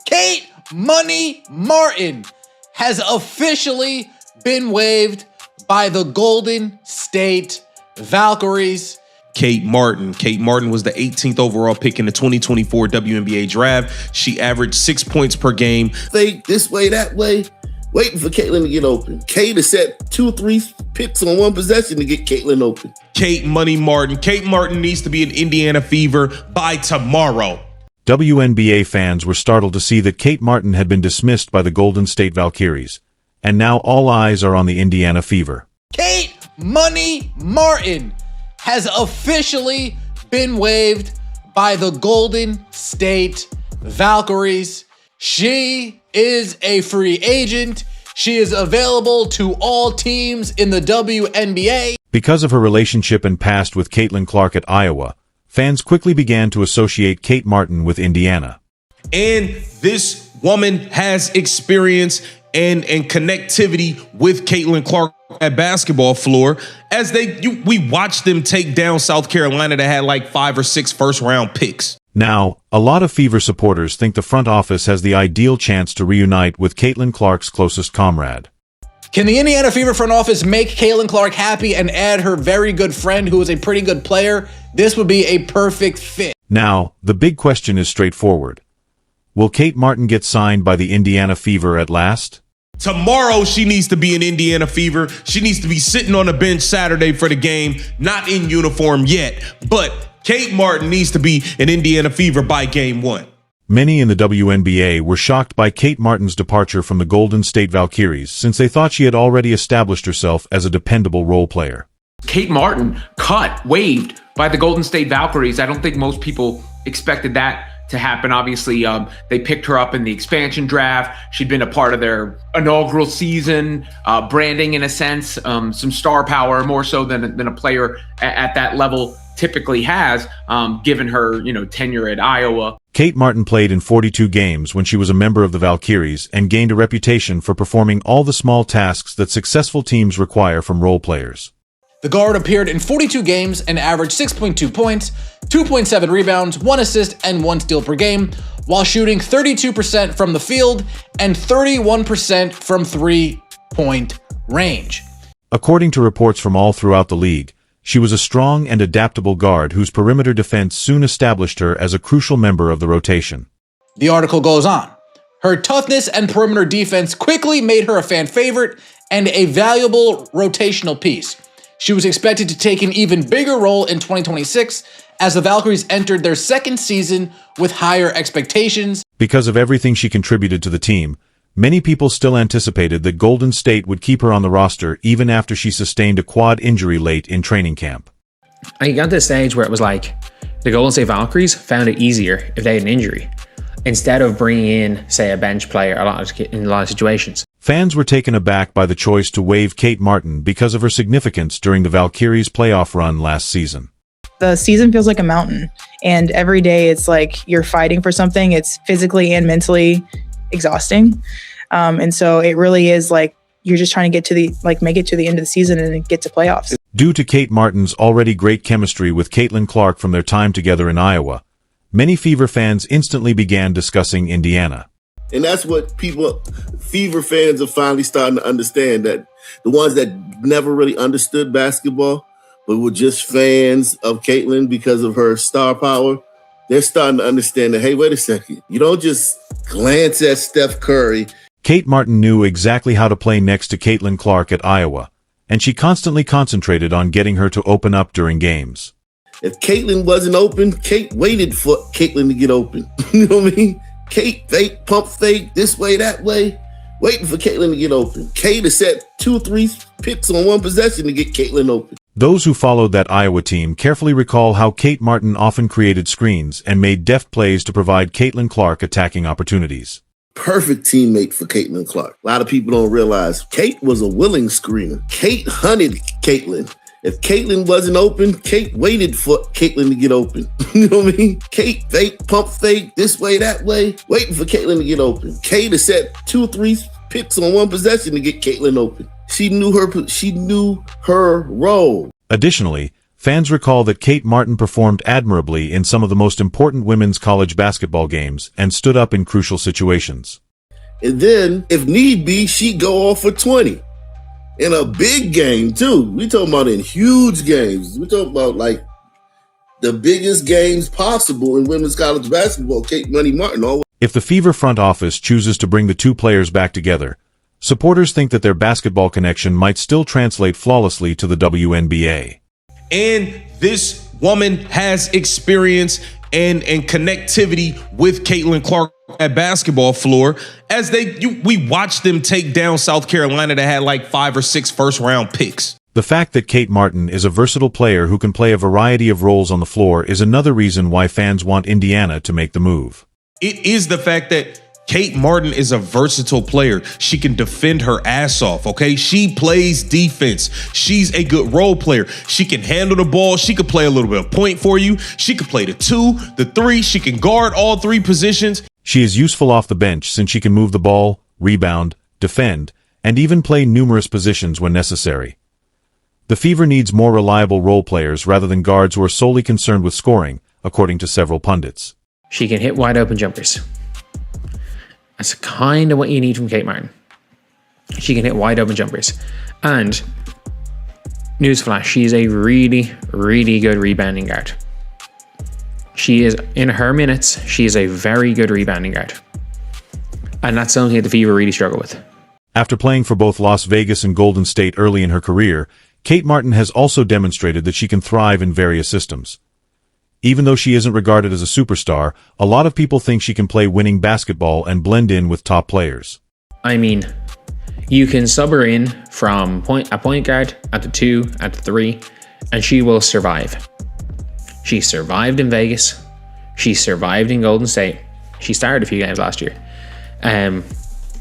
Kate Money Martin has officially been waived by the Golden State Valkyries. Kate Martin. Kate Martin was the 18th overall pick in the 2024 WNBA draft. She averaged 6 points per game. Fake this way, that way, waiting for Caitlin to get open. Kate has set 2-3 picks on one possession to get Caitlin open. Kate Money Martin. Kate Martin needs to be in Indiana Fever by tomorrow. WNBA fans were startled to see that Kate Martin had been dismissed by the Golden State Valkyries, and now all eyes are on the Indiana Fever. Kate Money Martin has officially been waived by the Golden State Valkyries. She is a free agent. She is available to all teams in the WNBA. Because of her relationship and past with Caitlin Clark at Iowa, fans quickly began to associate Kate Martin with Indiana. And this woman has experience and connectivity with Caitlin Clark at basketball floor, as we watched them take down South Carolina that had like 5 or 6 first-round picks. Now, a lot of Fever supporters think the front office has the ideal chance to reunite with Caitlin Clark's closest comrade. Can the Indiana Fever front office make Caitlin Clark happy and add her very good friend who is a pretty good player? This would be a perfect fit. Now, the big question is straightforward. Will Kate Martin get signed by the Indiana Fever at last? Tomorrow, she needs to be in Indiana Fever. She needs to be sitting on the bench Saturday for the game, not in uniform yet. But Kate Martin needs to be in Indiana Fever by game 1. Many in the WNBA were shocked by Kate Martin's departure from the Golden State Valkyries, since they thought she had already established herself as a dependable role player. Kate Martin waived by the Golden State Valkyries. I don't think most people expected that to happen. Obviously, they picked her up in the expansion draft. She'd been a part of their inaugural season, branding in a sense, some star power, more so than a player at that level typically has, given her, tenure at Iowa. Kate Martin played in 42 games when she was a member of the Valkyries and gained a reputation for performing all the small tasks that successful teams require from role players. The guard appeared in 42 games and averaged 6.2 points, 2.7 rebounds, 1 assist, and 1 steal per game, while shooting 32% from the field and 31% from three-point range. According to reports from all throughout the league, she was a strong and adaptable guard whose perimeter defense soon established her as a crucial member of the rotation. The article goes on. Her toughness and perimeter defense quickly made her a fan favorite and a valuable rotational piece. She was expected to take an even bigger role in 2026 as the Valkyries entered their second season with higher expectations. Because of everything she contributed to the team, many people still anticipated that Golden State would keep her on the roster even after she sustained a quad injury late in training camp. I got to the stage where it was like the Golden State Valkyries found it easier if they had an injury, instead of bringing in, say, a bench player in a lot of situations. Fans were taken aback by the choice to waive Kate Martin because of her significance during the Valkyries' playoff run last season. The season feels like a mountain, and every day it's like you're fighting for something. It's physically and mentally exhausting. And so it really is like you're just trying to get to make it to the end of the season and get to playoffs. Due to Kate Martin's already great chemistry with Caitlin Clark from their time together in Iowa, many Fever fans instantly began discussing Indiana. And that's what Fever fans are finally starting to understand, that the ones that never really understood basketball, but were just fans of Caitlin because of her star power, they're starting to understand that, hey, wait a second. You don't just glance at Steph Curry. Kate Martin knew exactly how to play next to Caitlin Clark at Iowa, and she constantly concentrated on getting her to open up during games. If Caitlin wasn't open, Kate waited for Caitlin to get open. You know what I mean? Kate fake, pump fake, this way, that way, waiting for Caitlin to get open. Kate has set 2-3 picks on one possession to get Caitlin open. Those who followed that Iowa team carefully recall how Kate Martin often created screens and made deft plays to provide Caitlin Clark attacking opportunities. Perfect teammate for Caitlin Clark. A lot of people don't realize Kate was a willing screener. Kate hunted Caitlin. If Caitlin wasn't open, Kate waited for Caitlin to get open. You know what I mean? Kate fake, pump fake, this way, that way, waiting for Caitlin to get open. Kate has set 2-3 picks on one possession to get Caitlin open. She knew her role. Additionally, Fans recall that Kate Martin performed admirably in some of the most important women's college basketball games and stood up in crucial situations. And then, if need be, she'd go off for 20. In a big game, too. We talking about in huge games. We talking about, like, the biggest games possible in women's college basketball. Kate Money Martin always. If the Fever front office chooses to bring the two players back together, supporters think that their basketball connection might still translate flawlessly to the WNBA. And this woman has experience and connectivity with Caitlin Clark at basketball floor as we watched them take down South Carolina that had like 5 or 6 first-round picks. The fact that Kate Martin is a versatile player who can play a variety of roles on the floor is another reason why fans want Indiana to make the move. It is the fact that Kate Martin is a versatile player. She can defend her ass off, okay? She plays defense. She's a good role player. She can handle the ball. She could play a little bit of point for you. She could play the 2, the 3. She can guard all 3 positions. She is useful off the bench since she can move the ball, rebound, defend, and even play numerous positions when necessary. The Fever needs more reliable role players rather than guards who are solely concerned with scoring, according to several pundits. She can hit wide open jumpers. That's kind of what you need from Kate Martin. She can hit wide open jumpers. And, newsflash, she's a really, really good rebounding guard. She is, in her minutes, she is a very good rebounding guard. And that's something that the Fever really struggle with. After playing for both Las Vegas and Golden State early in her career, Kate Martin has also demonstrated that she can thrive in various systems. Even though she isn't regarded as a superstar, a lot of people think she can play winning basketball and blend in with top players. I mean, you can sub her in from a point guard at the 2, at the 3, and she will survive. She survived in Vegas. She survived in Golden State. She started a few games last year.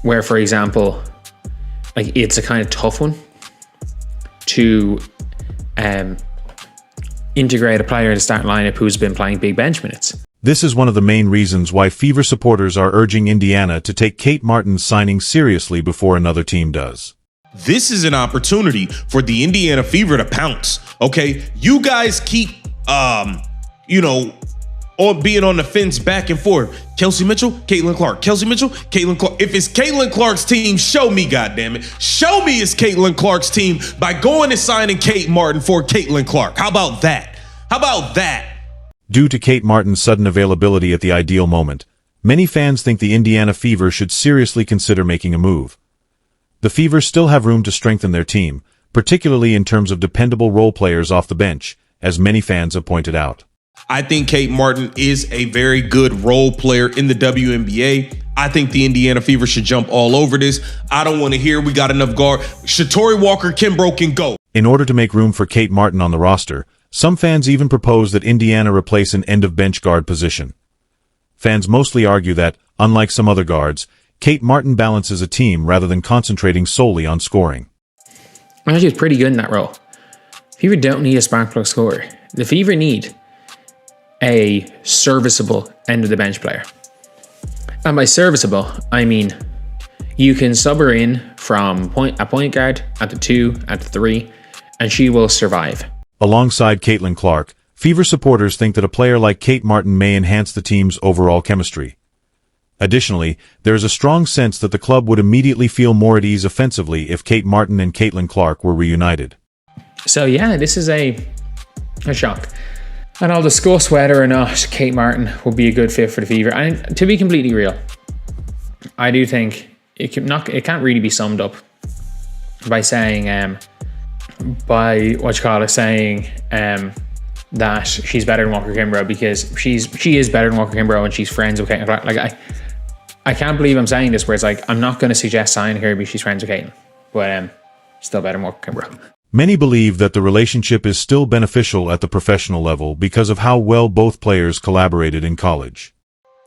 Where, for example, like it's a kind of tough one to integrate a player in the starting lineup who's been playing big bench minutes. This is one of the main reasons why Fever supporters are urging Indiana to take Kate Martin's signing seriously before another team does. This is an opportunity for the Indiana Fever to pounce, okay? You guys keep, being on the fence back and forth. Kelsey Mitchell, Caitlin Clark. Kelsey Mitchell, Caitlin Clark. If it's Caitlin Clark's team, show me, goddammit. Show me it's Caitlin Clark's team by going and signing Kate Martin for Caitlin Clark. How about that? How about that? Due to Kate Martin's sudden availability at the ideal moment, many fans think the Indiana Fever should seriously consider making a move. The Fever still have room to strengthen their team, particularly in terms of dependable role players off the bench, as many fans have pointed out. I think Kate Martin is a very good role player in the WNBA. I think the Indiana Fever should jump all over this. I don't want to hear we got enough guard. Shatori Walker Kimbrough can go. In order to make room for Kate Martin on the roster, some fans even propose that Indiana replace an end-of-bench guard position. Fans mostly argue that, unlike some other guards, Kate Martin balances a team rather than concentrating solely on scoring. She was pretty good in that role. Fever don't need a spark plug scorer. The Fever need a serviceable end-of-the-bench player. And by serviceable, I mean you can sub her in from a point guard at the 2, at the 3, and she will survive. Alongside Caitlin Clark, Fever supporters think that a player like Kate Martin may enhance the team's overall chemistry. Additionally, there is a strong sense that the club would immediately feel more at ease offensively if Kate Martin and Caitlin Clark were reunited. So yeah, this is a shock. And I'll discuss whether or not Kate Martin will be a good fit for the Fever. And to be completely real, I do think it can't really be summed up by saying that she's better than Walker Kimbrough, because she is better than Walker Kimbrough and she's friends with Caitlin Clark. Like I can't believe I'm saying this, where it's like I'm not going to suggest signing her because she's friends with Caitlin, but still better than Walker Kimbrough. Many believe that the relationship is still beneficial at the professional level because of how well both players collaborated in college.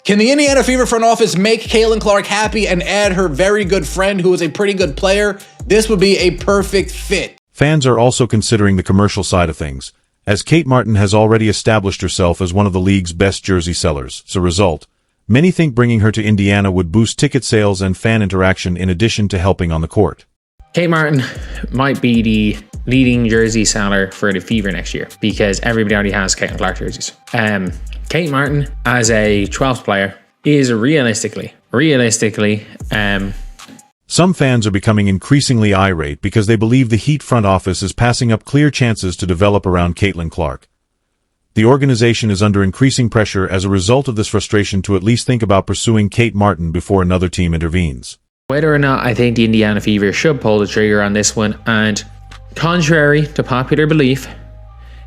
Can the Indiana Fever front office make Caitlin Clark happy and add her very good friend who is a pretty good player? This would be a perfect fit. Fans are also considering the commercial side of things, as Kate Martin has already established herself as one of the league's best jersey sellers. As a result, many think bringing her to Indiana would boost ticket sales and fan interaction in addition to helping on the court. Kate Martin might be the leading jersey seller for the Fever next year because everybody already has Caitlin Clark jerseys. Kate Martin, as a 12th player, is realistically, some fans are becoming increasingly irate because they believe the Heat front office is passing up clear chances to develop around Caitlin Clark. The organization is under increasing pressure as a result of this frustration to at least think about pursuing Kate Martin before another team intervenes. Whether or not I think the Indiana Fever should pull the trigger on this one, and contrary to popular belief,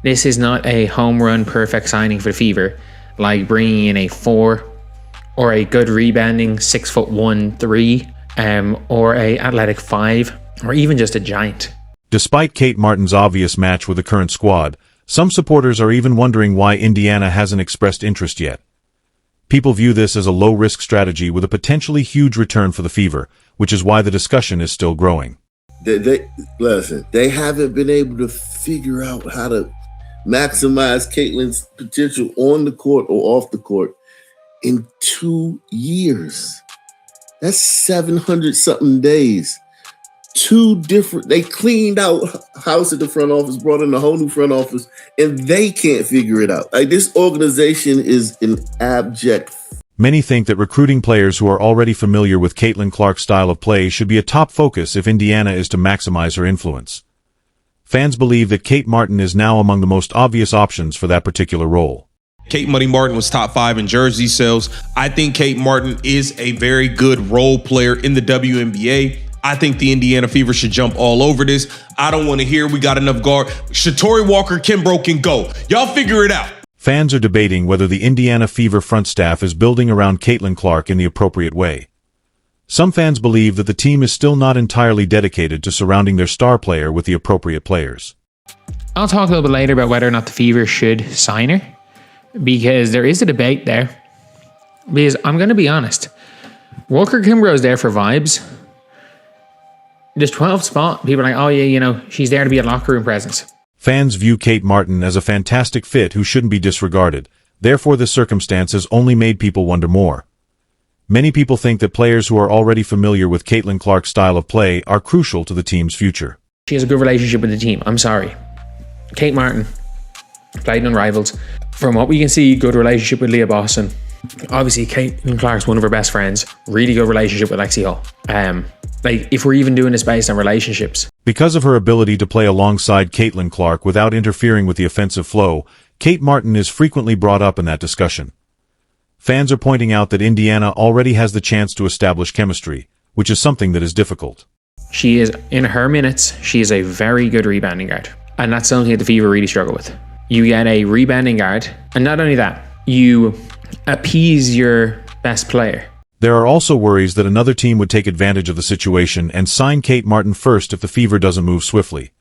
this is not a home run perfect signing for the Fever, like bringing in a 4 or a good rebounding 6'1" 3, or a athletic 5, or even just a giant. Despite Kate Martin's obvious match with the current squad, some supporters are even wondering why Indiana hasn't expressed interest yet. People view this as a low-risk strategy with a potentially huge return for the Fever, which is why the discussion is still growing. They haven't been able to figure out how to maximize Caitlin's potential on the court or off the court in 2 years. That's 700-something days. They cleaned out house at the front office, brought in a whole new front office, and they can't figure it out. Like, this organization is an abject. Many think that recruiting players who are already familiar with Caitlin Clark's style of play should be a top focus if Indiana is to maximize her influence. Fans believe that Kate Martin is now among the most obvious options for that particular role. Kate Money Martin was top 5 in jersey sales. I think Kate Martin is a very good role player in the WNBA. I think the Indiana Fever should jump all over this. I don't want to hear we got enough guard. Shatori Walker, Kimbrough can go. Y'all figure it out. Fans are debating whether the Indiana Fever front staff is building around Caitlin Clark in the appropriate way. Some fans believe that the team is still not entirely dedicated to surrounding their star player with the appropriate players. I'll talk a little bit later about whether or not the Fever should sign her, because there is a debate there. Because I'm going to be honest, Walker Kimbrough is there for vibes. This 12th spot, people are like, oh yeah, she's there to be a locker room presence. Fans view Kate Martin as a fantastic fit who shouldn't be disregarded. Therefore, this circumstance has only made people wonder more. Many people think that players who are already familiar with Caitlin Clark's style of play are crucial to the team's future. She has a good relationship with the team. I'm sorry. Kate Martin played in Rivals. From what we can see, good relationship with Leah Boston. Obviously, Caitlin Clark's one of her best friends. Really good relationship with Lexi Hall. If we're even doing this based on relationships. Because of her ability to play alongside Caitlin Clark without interfering with the offensive flow, Kate Martin is frequently brought up in that discussion. Fans are pointing out that Indiana already has the chance to establish chemistry, which is something that is difficult. She is, in her minutes, she is a very good rebounding guard. And that's something that the Fever really struggle with. You get a rebounding guard, and not only that, you appease your best player. There are also worries that another team would take advantage of the situation and sign Kate Martin first if the Fever doesn't move swiftly.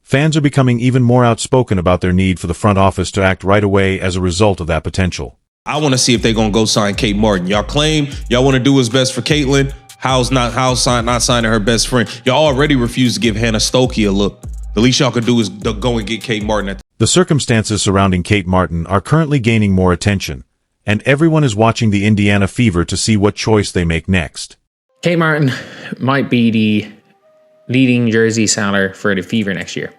Fans are becoming even more outspoken about their need for the front office to act right away as a result of that potential. I want to see if they're going to go sign Kate Martin. Y'all claim y'all want to do what's best for Caitlin. How's not signing her best friend? Y'all already refused to give Hannah Stokey a look. The least y'all could do is go and get Kate Martin. The circumstances surrounding Kate Martin are currently gaining more attention, and everyone is watching the Indiana Fever to see what choice they make next. Kate Martin might be the leading jersey seller for the Fever next year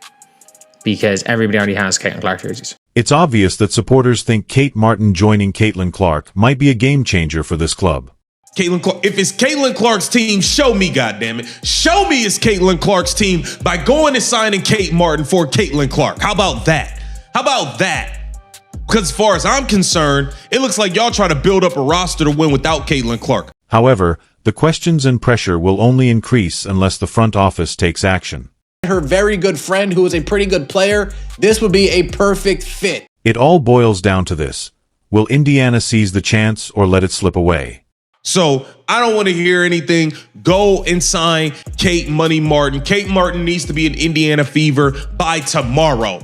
because everybody already has Caitlin Clark jerseys. It's obvious that supporters think Kate Martin joining Caitlin Clark might be a game changer for this club. Caitlin Clark, if it's Caitlin Clark's team, show me, goddammit. Show me it's Caitlin Clark's team by going and signing Kate Martin for Caitlin Clark. How about that? How about that? Because as far as I'm concerned, it looks like y'all try to build up a roster to win without Caitlin Clark. However, the questions and pressure will only increase unless the front office takes action. Her very good friend who is a pretty good player, this would be a perfect fit. It all boils down to this. Will Indiana seize the chance or let it slip away? So I don't want to hear anything. Go and sign Kate Money Martin. Kate Martin needs to be an Indiana Fever by tomorrow.